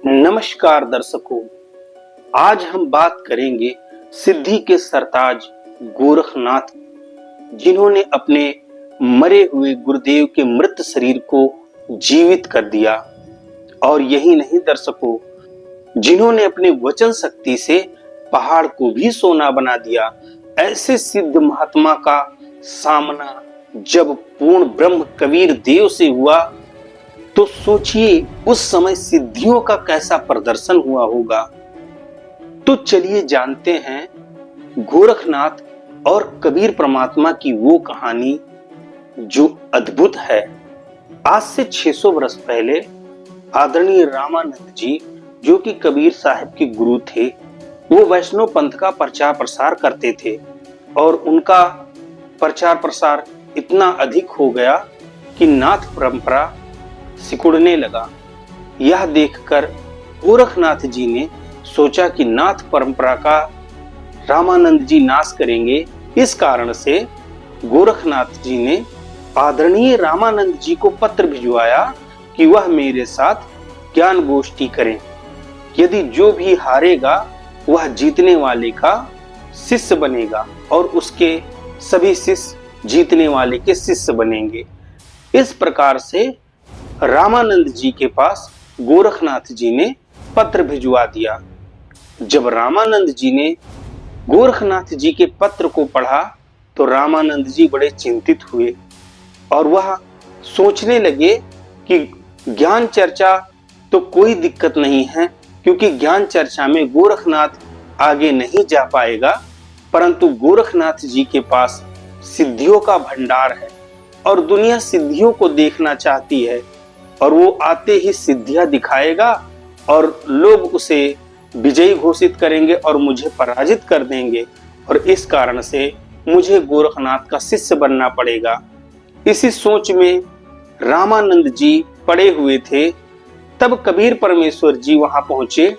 नमस्कार दर्शकों, आज हम बात करेंगे सिद्धि के सरताज गोरखनाथ, जिन्होंने अपने मरे हुए गुरुदेव के मृत शरीर को जीवित कर दिया। और यही नहीं दर्शकों, जिन्होंने अपने वचन शक्ति से पहाड़ को भी सोना बना दिया। ऐसे सिद्ध महात्मा का सामना जब पूर्ण ब्रह्म कबीर देव से हुआ तो सोचिए उस समय सिद्धियों का कैसा प्रदर्शन हुआ होगा। तो चलिए जानते हैं गोरखनाथ और कबीर परमात्मा की वो कहानी जो अद्भुत है। आज से 600 वर्ष पहले आदरणीय रामानंद जी, जो कि कबीर साहब के गुरु थे, वो वैष्णव पंथ का प्रचार प्रसार करते थे और उनका प्रचार प्रसार इतना अधिक हो गया कि नाथ परंपरा सिकुड़ने लगा। यह देखकर गोरखनाथ जी ने सोचा कि नाथ परंपरा का रामानंद जी नाश करेंगे। इस कारण से गोरखनाथ जी ने आदरणीय रामानंद जी को पत्र भिजवाया कि वह मेरे साथ ज्ञान गोष्ठी करें। यदि जो भी हारेगा वह जीतने वाले का शिष्य बनेगा और उसके सभी शिष्य जीतने वाले के शिष्य बनेंगे। इस प्रकार से रामानंद जी के पास गोरखनाथ जी ने पत्र भिजवा दिया। जब रामानंद जी ने गोरखनाथ जी के पत्र को पढ़ा तो रामानंद जी बड़े चिंतित हुए और वह सोचने लगे कि ज्ञान चर्चा तो कोई दिक्कत नहीं है, क्योंकि ज्ञान चर्चा में गोरखनाथ आगे नहीं जा पाएगा, परंतु गोरखनाथ जी के पास सिद्धियों का भंडार है और दुनिया सिद्धियों को देखना चाहती है और वो आते ही सिद्धियां दिखाएगा और लोग उसे विजयी घोषित करेंगे और मुझे पराजित कर देंगे और इस कारण से मुझे गोरखनाथ का शिष्य बनना पड़ेगा। इसी सोच में रामानंद जी पड़े हुए थे। तब कबीर परमेश्वर जी वहां पहुंचे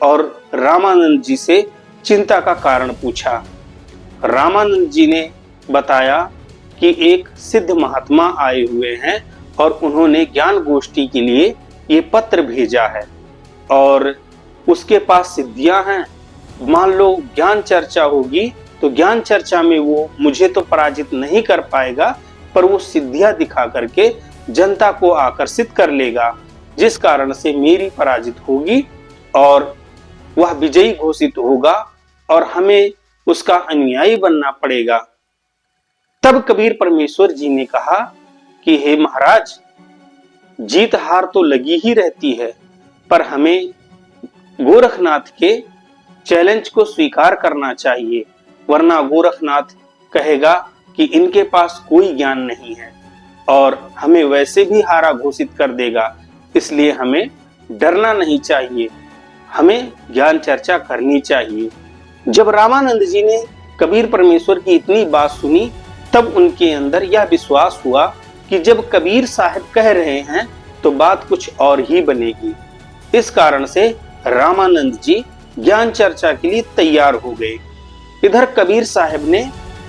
और रामानंद जी से चिंता का कारण पूछा। रामानंद जी ने बताया कि एक सिद्ध महात्मा आए हुए हैं और उन्होंने ज्ञान गोष्ठी के लिए ये पत्र भेजा है और उसके पास सिद्धियां हैं। मान लो ज्ञान चर्चा होगी तो ज्ञान चर्चा में वो मुझे तो पराजित नहीं कर पाएगा, पर वो सिद्धियां दिखा करके जनता को आकर्षित कर लेगा, जिस कारण से मेरी पराजित होगी और वह विजयी घोषित होगा और हमें उसका अनुयायी बनना पड़ेगा। तब कबीर परमेश्वर जी ने कहा कि हे महाराज, जीत हार तो लगी ही रहती है, पर हमें गोरखनाथ के चैलेंज को स्वीकार करना चाहिए, वरना गोरखनाथ कहेगा कि इनके पास कोई ज्ञान नहीं है और हमें वैसे भी हारा घोषित कर देगा। इसलिए हमें डरना नहीं चाहिए, हमें ज्ञान चर्चा करनी चाहिए। जब रामानंद जी ने कबीर परमेश्वर की इतनी बात सुनी तब उनके अंदर यह विश्वास हुआ कि जब कबीर साहब कह रहे हैं तो बात कुछ और ही बनेगी। इस कारण से रामानंद जी ज्ञान चर्चा के लिए तैयार हो गए। इधर कबीर साहब ने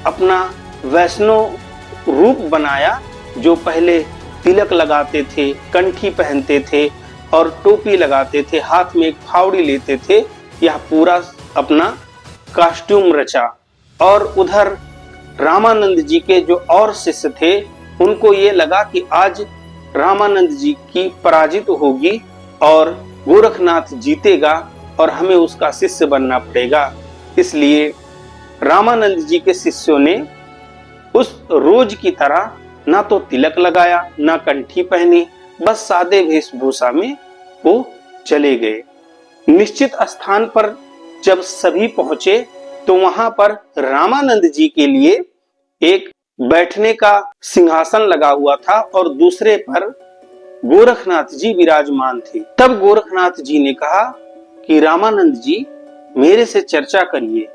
अपना वैष्णव रूप बनाया, जो पहले तिलक लगाते थे, कंठी पहनते थे और टोपी लगाते थे, हाथ में एक फावड़ी लेते थे। यह पूरा अपना कॉस्ट्यूम रचा और उधर रामानंद जी के जो और शिष्य थे उनको ये लगा कि आज रामानंद जी की पराजित होगी और गोरखनाथ जीतेगा और हमें उसका शिष्य बनना पड़ेगा। इसलिए रामानंद जी के शिष्यों ने उस रोज की तरह ना तो तिलक लगाया ना कंठी पहनी, बस सादे वेशभूषा में वो चले गए। निश्चित स्थान पर जब सभी पहुंचे तो वहां पर रामानंद जी के लिए एक बैठने का सिंहासन लगा हुआ था और दूसरे पर गोरखनाथ जी विराजमान थे। तब गोरखनाथ जी ने कहा कि रामानंद जी मेरे से चर्चा करिए।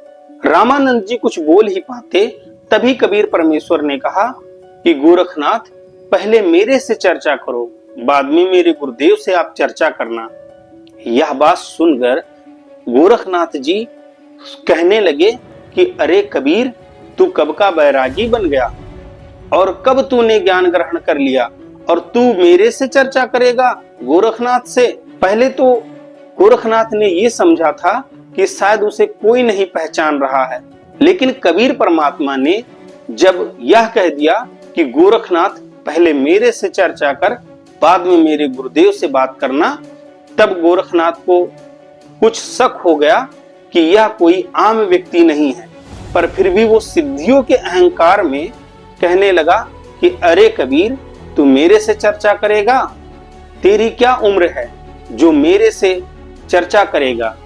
रामानंद जी कुछ बोल ही पाते, तभी कबीर परमेश्वर ने कहा कि गोरखनाथ पहले मेरे से चर्चा करो, बाद में मेरे गुरुदेव से आप चर्चा करना। यह बात सुनकर गोरखनाथ जी कहने लगे कि अरे कबीर, तू कब का बैरागी बन गया और कब तूने ज्ञान ग्रहण कर लिया और तू मेरे से चर्चा करेगा गोरखनाथ से? पहले तो गोरखनाथ ने ये समझा था कि शायद उसे कोई नहीं पहचान रहा है, लेकिन कबीर परमात्मा ने जब यह कह दिया कि गोरखनाथ पहले मेरे से चर्चा कर, बाद में मेरे गुरुदेव से बात करना, तब गोरखनाथ को कुछ शक हो गया कि यह कोई आम व्यक्ति नहीं है। पर फिर भी वो सिद्धियों के अहंकार में कहने लगा कि अरे कबीर, तू मेरे से चर्चा करेगा? तेरी क्या उम्र है जो मेरे से चर्चा करेगा?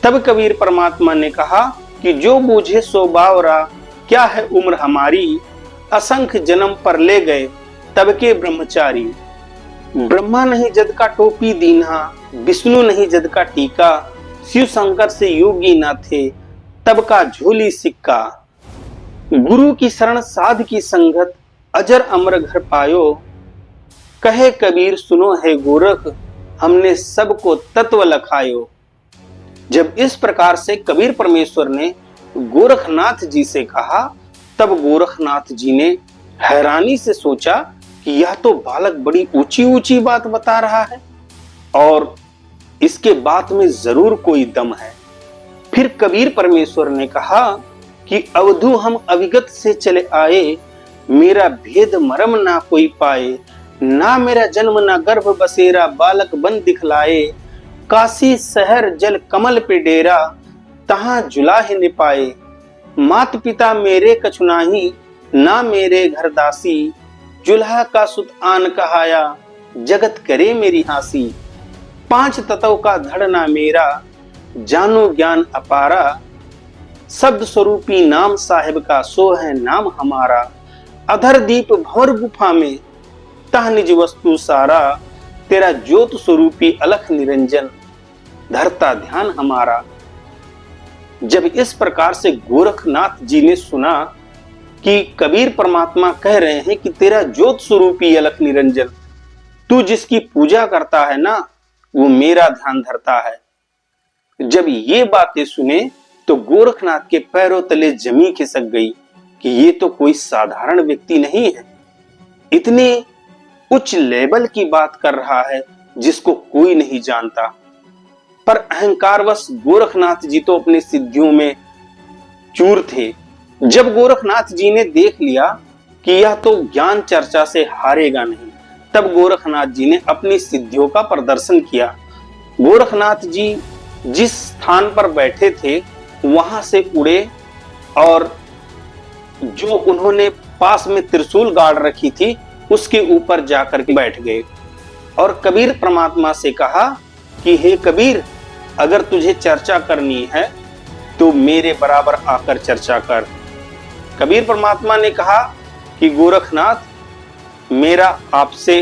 तब कबीर परमात्मा ने कहा कि जो बूझे सो बावरा, क्या है उम्र हमारी, असंख्य जन्म पर ले गए तब के ब्रह्मचारी। ब्रह्मा नहीं जद का टोपी दीन्हा, विष्णु नहीं जद का टीका, शिव शंकर से योगी ना थे तब का झोली सिक्का। गुरु की शरण साध की संगत, अजर अमर घर पायो, कहे कबीर सुनो है गोरख, हमने सबको तत्व लखायो। जब इस प्रकार से कबीर परमेश्वर ने गोरखनाथ जी से कहा, तब गोरखनाथ जी ने हैरानी से सोचा कि यह तो बालक बड़ी ऊंची ऊंची बात बता रहा है और इसके बात में जरूर कोई दम है। फिर कबीर परमेश्वर ने कहा कि अवधू हम अविगत से चले आए, मेरा भेद मरम ना कोई पाए, ना मेरा जन्म ना गर्भ बसेरा, बालक बन दिखलाए, काशी शहर जल कमल पे डेरा, तहां जुलाहे न पाए, मात पिता मेरे कछुनाही, ना मेरे घर दासी, जुल्हा का सुत आन कहाया, जगत करे मेरी हासी, पांच तत्व का धड़ ना मेरा, जानो ज्ञान अपारा, शब्द स्वरूपी नाम साहिब का सो है नाम हमारा, अधर दीप भंवर गुफा में तह निज वस्तु सारा, तेरा ज्योत स्वरूपी अलख निरंजन धरता ध्यान हमारा। जब इस प्रकार से गोरखनाथ जी ने सुना कि कबीर परमात्मा कह रहे हैं कि तेरा ज्योत स्वरूपी अलख निरंजन, तू जिसकी पूजा करता है ना, वो मेरा ध्यान धरता है। जब ये बातें सुने तो गोरखनाथ के पैरों तले जमीन खिसक गई कि ये तो कोई साधारण व्यक्ति नहीं है, इतने उच्च लेवल की बात कर रहा है जिसको कोई नहीं जानता। पर अहंकारवश गोरखनाथ जी तो अपनी सिद्धियों में चूर थे। जब गोरखनाथ जी ने देख लिया कि यह तो ज्ञान चर्चा से हारेगा नहीं, तब गोरखनाथ जी ने अपनी सिद्धियों का प्रदर्शन किया। गोरखनाथ जी जिस स्थान पर बैठे थे वहां से उड़े और जो उन्होंने पास में त्रिशूल गाड़ रखी थी उसके ऊपर जाकर के बैठ गए और कबीर परमात्मा से कहा कि हे कबीर, अगर तुझे चर्चा करनी है तो मेरे बराबर आकर चर्चा कर। कबीर परमात्मा ने कहा कि गोरखनाथ, मेरा आपसे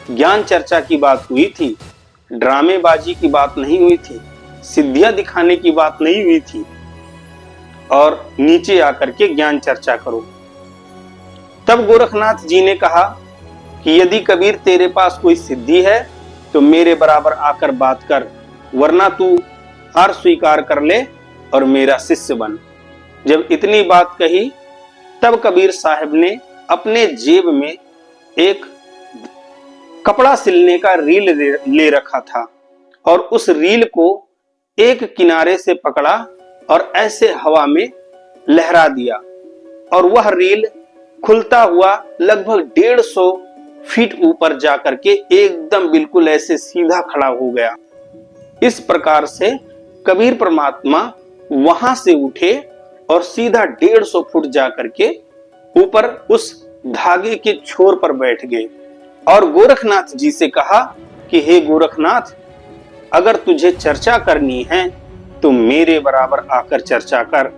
ज्ञान चर्चा की बात हुई थी, ड्रामेबाजी की बात नहीं हुई थी, सिद्धियां दिखाने की बात नहीं हुई थी, और नीचे आकर के ज्ञान चर्चा करो। तब गोरखनाथ जी ने कहा कि यदि कबीर तेरे पास कोई सिद्धि है तो मेरे बराबर आकर बात कर, वरना तू हार स्वीकार कर ले और मेरा शिष्य बन। जब इतनी बात कही तब कबीर साहब ने अपने जेब में एक कपड़ा सिलने का रील ले रखा था और उस रील को एक किनारे से पकड़ा और ऐसे हवा में लहरा दिया और वह रील खुलता हुआ लगभग 150 फीट ऊपर जाकर के एकदम बिल्कुल ऐसे सीधा खड़ा हो गया। इस प्रकार से कबीर परमात्मा वहां से उठे और सीधा 150 फुट जाकर के ऊपर उस धागे के छोर पर बैठ गए और गोरखनाथ जी से कहा कि हे गोरखनाथ, अगर तुझे चर्चा करनी है तो मेरे बराबर आकर चर्चा कर।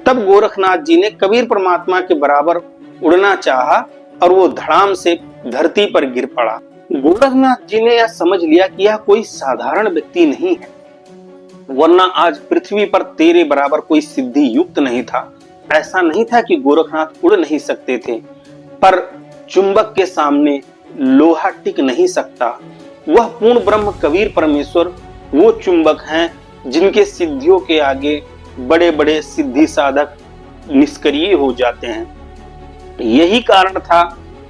तब गोरखनाथ जी ने कबीर परमात्मा के बराबर उड़ना चाहा और वो धड़ाम से धरती पर गिर पड़ा। गोरखनाथ जी ने यह समझ लिया कि यह कोई साधारण व्यक्ति नहीं है, वरना आज पृथ्वी पर तेरे बराबर कोई सिद्धि युक्त नहीं था। ऐसा नहीं था कि गोरखनाथ उड़ नहीं सकते थे, पर चुंबक के सामने लोहा टिक नहीं सकता। वह पूर्ण ब्रह्म कबीर परमेश्वर वो चुंबक हैं जिनके सिद्धियों के आगे बड़े बड़े सिद्धि साधक निष्क्रिय हो जाते हैं। यही कारण था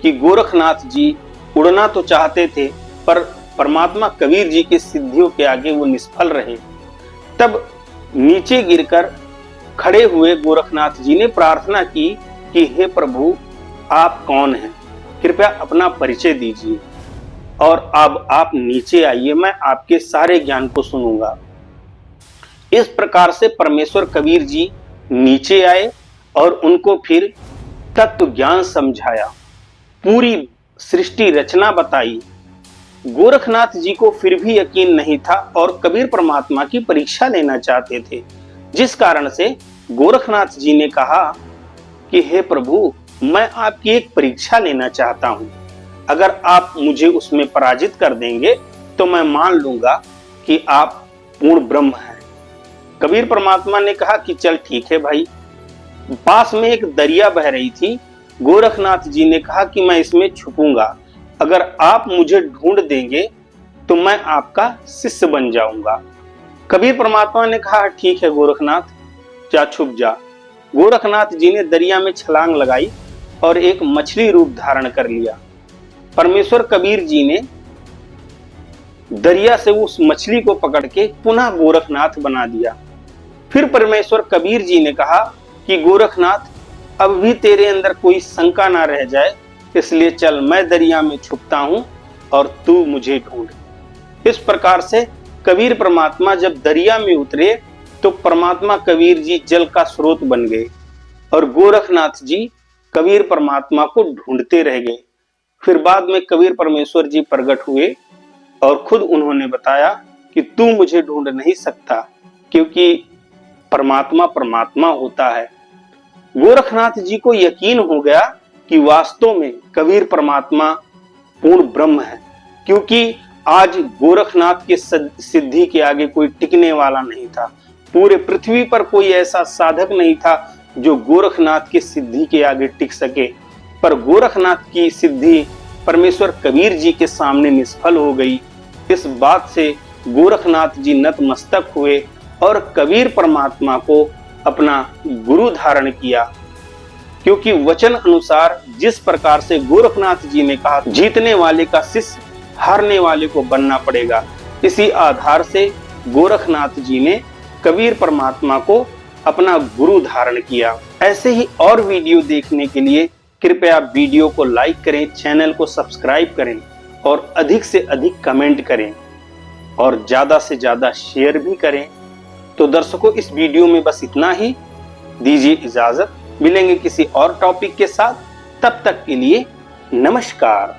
कि गोरखनाथ जी उड़ना तो चाहते थे पर परमात्मा कबीर जी की सिद्धियों के आगे वो निष्फल रहे, तब नीचे गिरकर खड़े हुए गोरखनाथ जी ने प्रार्थना की कि हे प्रभु, आप कौन हैं? कृपया अपना परिचय दीजिए और अब आप नीचे आइए, मैं आपके सारे ज्ञान को सुनूंगा। इस प्रकार से परमेश्वर कबीर जी नीचे आए और उनको फिर तत्व ज्ञान समझाया, पूरी सृष्टि रचना बताई। गोरखनाथ जी को फिर भी यकीन नहीं था और कबीर परमात्मा की परीक्षा लेना चाहते थे, जिस कारण से गोरखनाथ जी ने कहा कि हे प्रभु, मैं आपकी एक परीक्षा लेना चाहता हूं। अगर आप मुझे उसमें पराजित कर देंगे तो मैं मान लूंगा कि आप पूर्ण ब्रह्म हैं। कबीर परमात्मा ने कहा कि चल ठीक है भाई। पास में एक दरिया बह रही थी। गोरखनाथ जी ने कहा कि मैं इसमें छुपूंगा, अगर आप मुझे ढूंढ देंगे तो मैं आपका शिष्य बन जाऊंगा। कबीर परमात्मा ने कहा ठीक है गोरखनाथ, जा छुप जा। गोरखनाथ जी ने दरिया में छलांग लगाई और एक मछली रूप धारण कर लिया। परमेश्वर कबीर जी ने दरिया से उस मछली को पकड़ के पुनः गोरखनाथ बना दिया। फिर परमेश्वर कबीर जी ने कहा कि गोरखनाथ, अब भी तेरे अंदर कोई शंका ना रह जाए, इसलिए चल मैं दरिया में छुपता हूं और तू मुझे ढूंढ। इस प्रकार से कबीर परमात्मा जब दरिया में उतरे तो परमात्मा कबीर जी जल का स्रोत बन गए और गोरखनाथ जी कबीर परमात्मा को ढूंढते रह गए। फिर बाद में कबीर परमेश्वर जी प्रकट हुए और खुद उन्होंने बताया कि तू मुझे ढूंढ नहीं सकता, क्योंकि परमात्मा परमात्मा होता है। गोरखनाथ जी को यकीन हो गया कि वास्तव में कबीर परमात्मा पूर्ण ब्रह्म है, क्योंकि आज गोरखनाथ के सिद्धि के आगे कोई टिकने वाला नहीं था। पूरे पृथ्वी पर कोई ऐसा साधक नहीं था जो गोरखनाथ की सिद्धि के आगे टिक सके, पर गोरखनाथ की सिद्धि परमेश्वर कबीर जी के सामने निष्फल हो गई। इस बात से गोरखनाथ जी नतमस्तक हुए और कबीर परमात्मा को अपना गुरु धारण किया, क्योंकि वचन अनुसार जिस प्रकार से गोरखनाथ जी ने कहा, जीतने वाले का शिष्य हारने वाले को बनना पड़ेगा, इसी आधार से गोरखनाथ जी ने कबीर परमात्मा को अपना गुरु धारण किया। ऐसे ही और वीडियो देखने के लिए कृपया वीडियो को लाइक करें, चैनल को सब्सक्राइब करें और अधिक से अधिक कमेंट करें और ज्यादा से ज्यादा शेयर भी करें। तो दर्शकों, इस वीडियो में बस इतना ही। दीजिए इजाजत, मिलेंगे किसी और टॉपिक के साथ। तब तक के लिए नमस्कार।